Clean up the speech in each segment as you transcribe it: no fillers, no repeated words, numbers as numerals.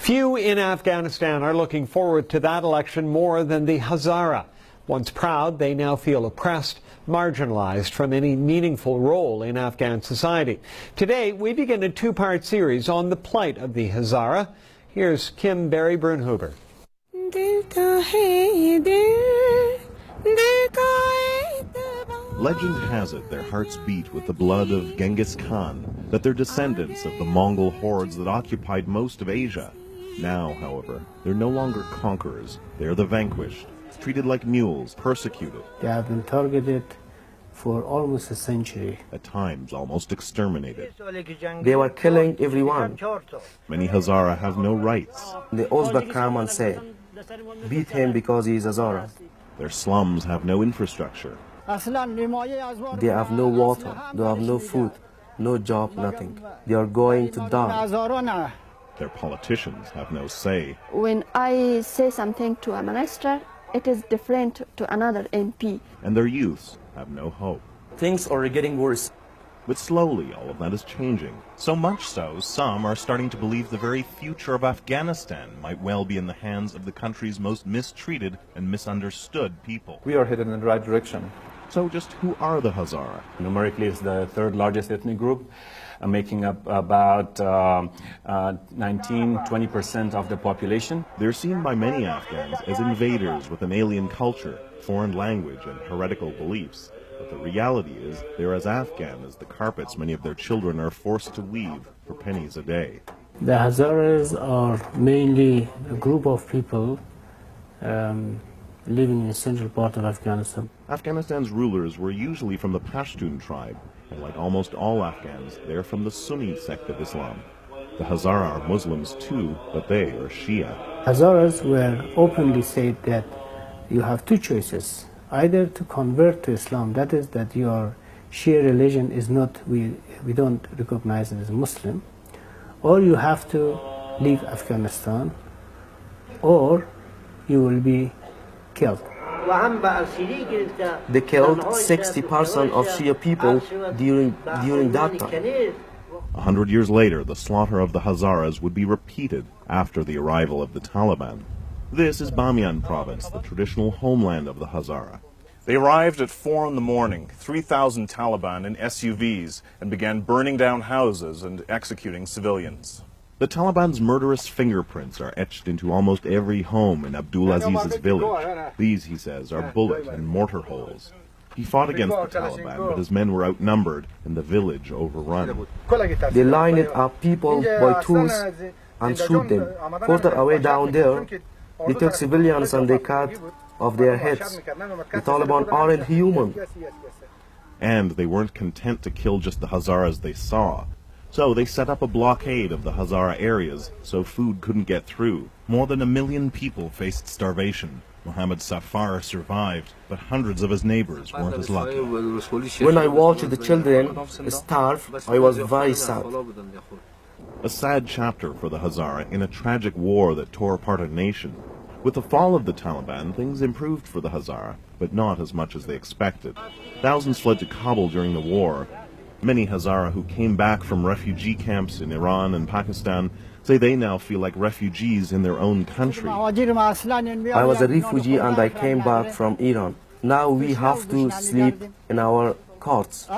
Few in Afghanistan are looking forward to that election more than the Hazara. Once proud, they now feel oppressed, marginalized from any meaningful role in Afghan society. Today, we begin a two-part series on the plight of the Hazara. Here's Kim Berry-Brunhuber. Legend has it their hearts beat with the blood of Genghis Khan, that they're descendants of the Mongol hordes that occupied most of Asia. Now, however, they're no longer conquerors. They're the vanquished, treated like mules, persecuted. They have been targeted for almost a century. At times, almost exterminated. They were killing everyone. Many Hazara have no rights. The Uzbek come and say, beat him because he is Hazara. Their slums have no infrastructure. They have no water, they have no food, no job, nothing. They are going to die. Their politicians have no say. When I say something to a minister, it is different to another MP. And their youths have no hope. Things are getting worse. But slowly, all of that is changing. So much so, some are starting to believe the very future of Afghanistan might well be in the hands of the country's most mistreated and misunderstood people. We are headed in the right direction. So just who are the Hazara? Numerically, it's the third largest ethnic group, making up about 19–20% of the population. They're seen by many Afghans as invaders with an alien culture, foreign language, and heretical beliefs. But the reality is they're as Afghan as the carpets many of their children are forced to weave for pennies a day. The Hazaras are mainly a group of people living in the central part of Afghanistan. Afghanistan's rulers were usually from the Pashtun tribe, and like almost all Afghans, they're from the Sunni sect of Islam. The Hazara are Muslims too, but they are Shia. Hazaras were openly said that you have two choices, either to convert to Islam, that is that your Shia religion is not, we don't recognize it as Muslim, or you have to leave Afghanistan, or you will be killed. They killed 60% of Shia people during that time. 100 years later, the slaughter of the Hazaras would be repeated after the arrival of the Taliban. This is Bamiyan province, the traditional homeland of the Hazara. They arrived at 4 in the morning, 3,000 Taliban in SUVs, and began burning down houses and executing civilians. The Taliban's murderous fingerprints are etched into almost every home in Abdulaziz's village. These, he says, are bullet and mortar holes. He fought against the Taliban, but his men were outnumbered and the village overrun. They lined up people by twos and shoot them. Further away down there, they took civilians and they cut off their heads. The Taliban aren't human. And they weren't content to kill just the Hazaras they saw. So they set up a blockade of the Hazara areas so food couldn't get through. More than 1 million people faced starvation. Mohammed Safar survived, but hundreds of his neighbors weren't as lucky. When I watched the children starve, I was very sad. A sad chapter for the Hazara in a tragic war that tore apart a nation. With the fall of the Taliban, things improved for the Hazara, but not as much as they expected. Thousands fled to Kabul during the war. Many Hazara who came back from refugee camps in Iran and Pakistan say they now feel like refugees in their own country. I was a refugee and I came back from Iran. Now we have to sleep in our cots.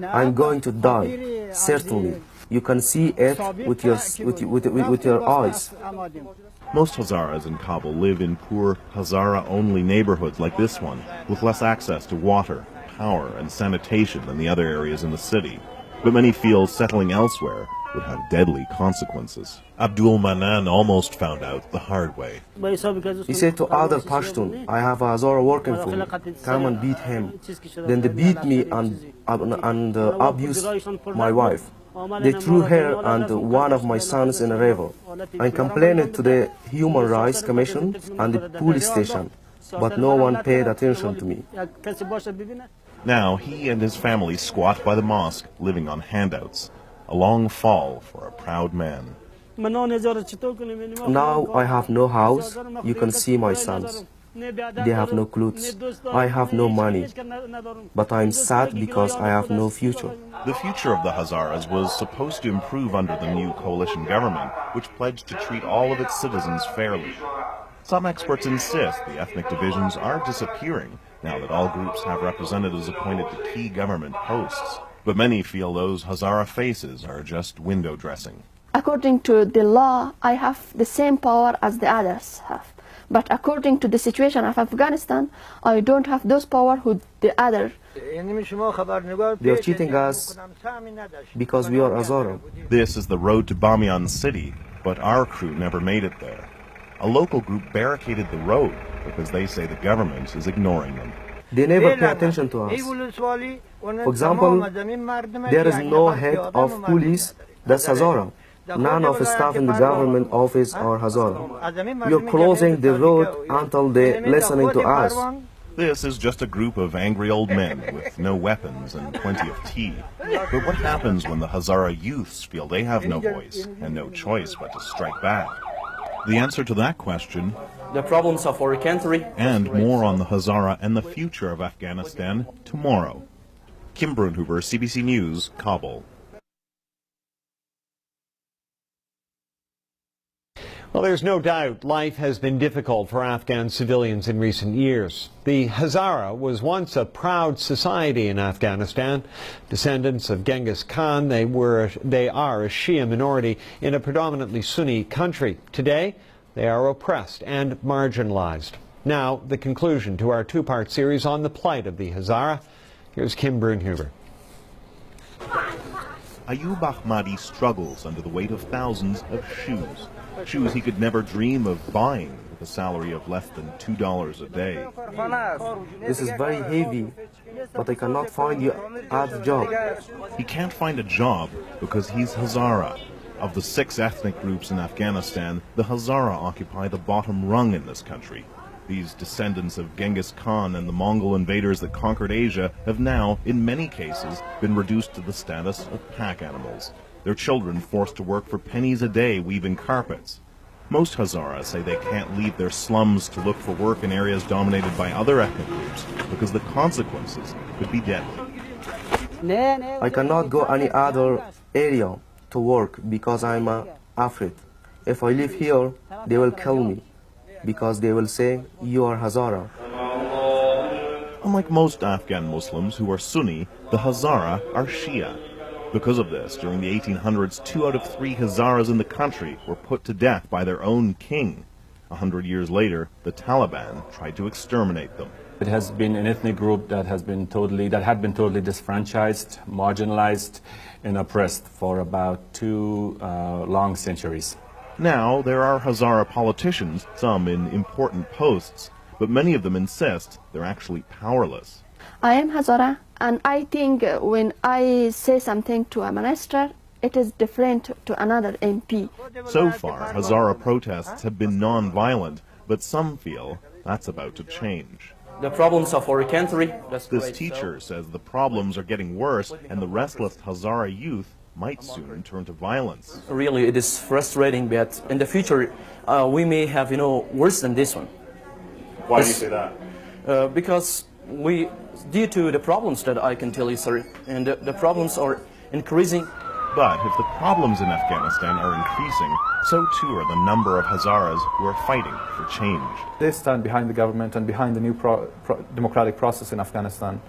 I'm going to die, certainly. You can see it with your eyes. Most Hazaras in Kabul live in poor Hazara-only neighborhoods like this one, with less access to water, power, and sanitation than the other areas in the city. But many feel settling elsewhere would have deadly consequences. Abdul Manan almost found out the hard way. He said to other Pashtun, I have a Hazara working for me, come and beat him. Then they beat me and abused my wife. They threw her and one of my sons in a river. I complained to the Human Rights Commission and the police station, but no one paid attention to me. Now he and his family squat by the mosque, living on handouts. A long fall for a proud man. Now I have no house. You can see my sons. They have no clothes. I have no money. But I'm sad because I have no future. The future of the Hazaras was supposed to improve under the new coalition government, which pledged to treat all of its citizens fairly. Some experts insist the ethnic divisions are disappearing now that all groups have representatives appointed to key government posts. But many feel those Hazara faces are just window dressing. According to the law, I have the same power as the others have. But according to the situation of Afghanistan, I don't have those power who the other. They are cheating us because we are Hazara. This is the road to Bamiyan city, but our crew never made it there. A local group barricaded the road because they say the government is ignoring them. They never pay attention to us. For example, there is no head of police that's Hazara. None of the staff in the government office are Hazara. You're closing the road until they're listening to us. This is just a group of angry old men with no weapons and plenty of tea. But what happens when the Hazara youths feel they have no voice and no choice but to strike back? The answer to that question, The problems of our country, and more on the Hazara and the future of Afghanistan tomorrow. Kim Brunhuber, CBC News, Kabul. Well, there's no doubt life has been difficult for Afghan civilians in recent years. The Hazara was once a proud society in Afghanistan. Descendants of Genghis Khan, they are a Shia minority in a predominantly Sunni country. Today, they are oppressed and marginalized. Now, the conclusion to our two-part series on the plight of the Hazara. Here's Kim Brunhuber. Ayub Ahmadi struggles under the weight of thousands of shoes. Shoes he could never dream of buying with a salary of less than $2 a day. this is very heavy, but I cannot find you other job. He can't find a job because he's Hazara. Of the 6 ethnic groups in Afghanistan, the Hazara occupy the bottom rung in this country. These descendants of Genghis Khan and the Mongol invaders that conquered Asia have now, in many cases, been reduced to the status of pack animals. Their children forced to work for pennies a day weaving carpets. Most Hazaras say they can't leave their slums to look for work in areas dominated by other ethnic groups because the consequences could be deadly. I cannot go any other area to work because I'm afraid. If I live here, they will kill me because they will say, you are Hazara. Unlike most Afghan Muslims who are Sunni, the Hazara are Shia. Because of this, during the 1800s, 2 out of 3 Hazaras in the country were put to death by their own king. 100 years later, the Taliban tried to exterminate them. It has been an ethnic group that had been totally disfranchised, marginalized, and oppressed for about 2 long centuries. Now, there are Hazara politicians, some in important posts, but many of them insist they're actually powerless. I am Hazara, and I think when I say something to a minister, it is different to another MP. So far, Hazara protests have been non-violent, but some feel that's about to change. The problems of our country. This teacher says the problems are getting worse and the restless Hazara youth might soon turn to violence. Really, it is frustrating, but in the future, we may have, worse than this one. Why do you say that? Because due to the problems that I can tell you, sir, and the problems are increasing. But if the problems in Afghanistan are increasing, so too are the number of Hazaras who are fighting for change. They stand behind the government and behind the new democratic process in Afghanistan,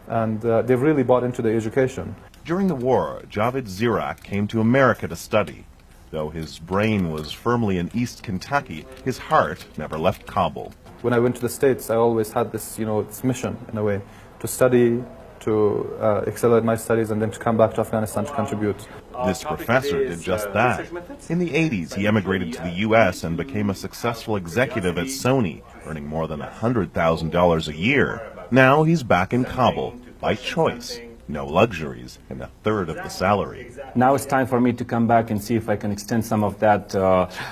and they've really bought into the education. During the war, Javed Zirak came to America to study. Though his brain was firmly in East Kentucky, his heart never left Kabul. When I went to the States, I always had this, this mission, in a way, to study, to excel at my studies, and then to come back to Afghanistan to contribute. This professor did just that. In the 80s, he emigrated to the U.S. and became a successful executive at Sony, earning more than $100,000 a year. Now he's back in Kabul, by choice. No luxuries, and 1/3 of the salary. Now it's time for me to come back and see if I can extend some of that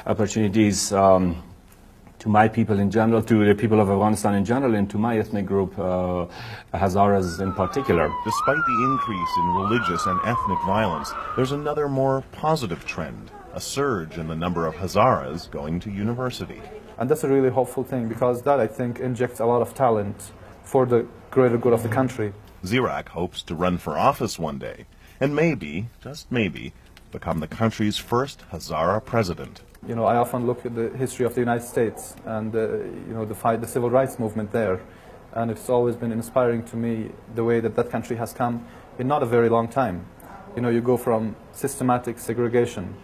opportunities to my people in general, to the people of Afghanistan in general, and to my ethnic group, Hazaras in particular. Despite the increase in religious and ethnic violence, there's another more positive trend. a surge in the number of Hazaras going to university. And that's a really hopeful thing, because that, I think, injects a lot of talent for the greater good of the country. Zirak hopes to run for office one day, and maybe, just maybe, become the country's first Hazara president. You know, I often look at the history of the United States and, you know, the civil rights movement there. And it's always been inspiring to me the way that that country has come in not a very long time. You know, you go from systematic segregation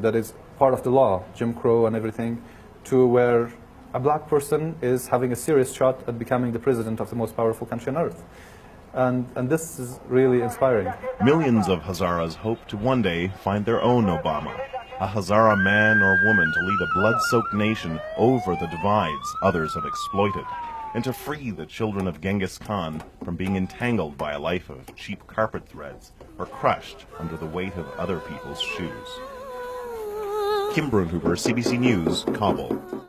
that is part of the law, Jim Crow and everything, to where a black person is having a serious shot at becoming the president of the most powerful country on earth. And this is really inspiring. Millions of Hazaras hope to one day find their own Obama, a Hazara man or woman to lead a blood-soaked nation over the divides others have exploited, and to free the children of Genghis Khan from being entangled by a life of cheap carpet threads or crushed under the weight of other people's shoes. Kim Brunhuber, CBC News, Kabul.